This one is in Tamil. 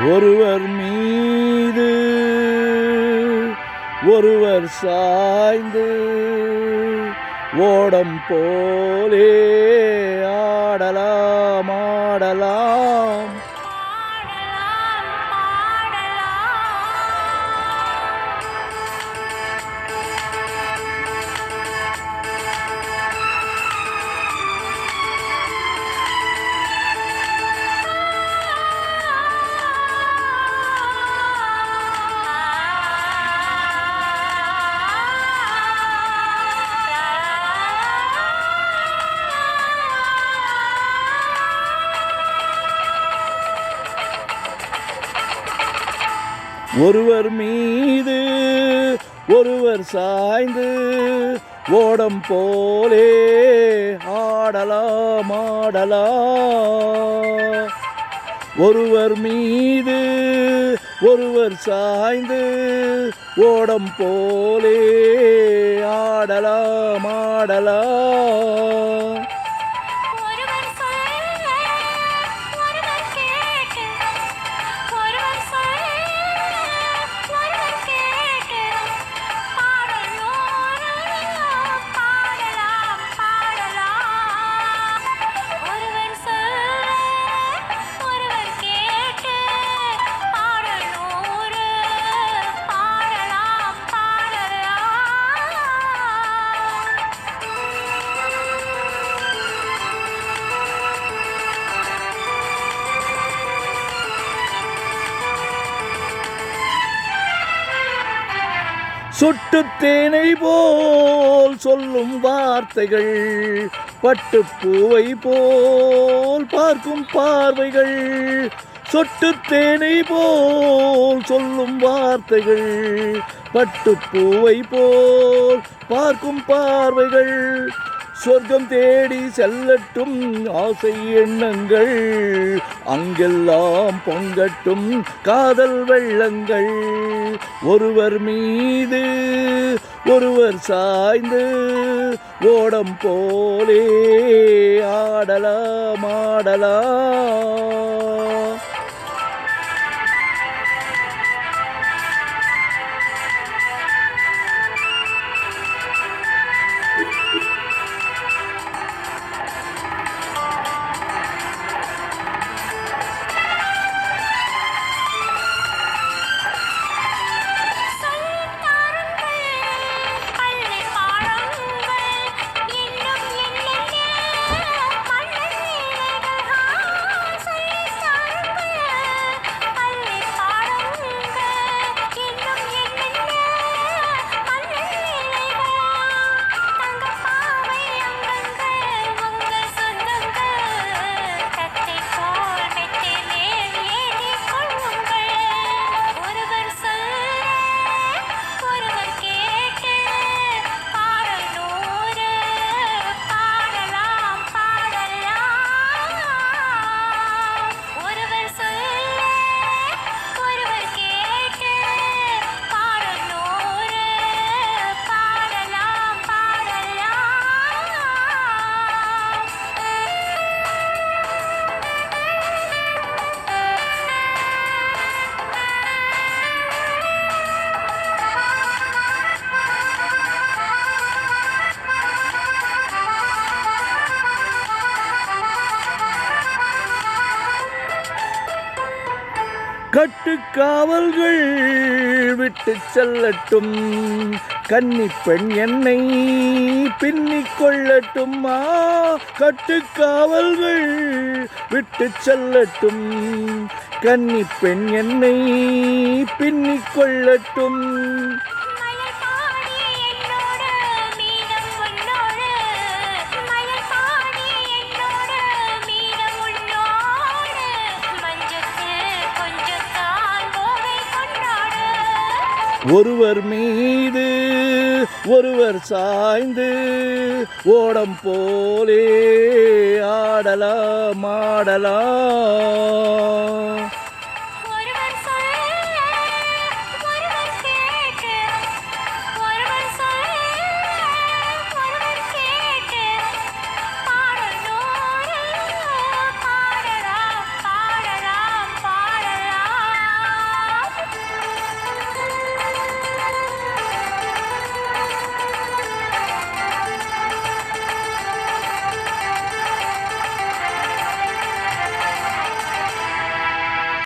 ஒருவர் மீது ஒருவர் சாய்ந்து ஓடம் போலே ஆடலாம் ஆடலாம். ஒருவர் மீது ஒருவர் சாய்ந்து ஓடம் போலே ஆடலாம் ஆடலாம். ஒருவர் மீது ஒருவர் சாய்ந்து ஓடம் போலே ஆடலாம் ஆடலாம். சொட்டு தேனை போல் சொல்லும் வார்த்தைகள், பட்டுப்பூவை போல் பார்க்கும் பார்வைகள். சொட்டு தேனை போல் சொல்லும் வார்த்தைகள், பட்டுப்பூவை போல் பார்க்கும் பார்வைகள். சொர்க்கம் தேடி செல்லட்டும் ஆசை எண்ணங்கள், அங்கெல்லாம் பொங்கட்டும் காதல் வெள்ளங்கள். ஒருவர் மீது ஒருவர் சாய்ந்து ஓடம் போலே ஆடலாம் ஆடலாம். கட்டுக்காவல்கள் விட்டு செல்லட்டும், கன்னி பெண் என்னை பின்னிக் கொள்ளட்டும். கட்டுக்காவல்கள் விட்டு செல்லட்டும், கன்னி பெண் என்னை பின்னிக் கொள்ளட்டும். ஒருவர் மீது ஒருவர் சாய்ந்து ஓடம் போலே ஆடலாம் ஆடலாம்.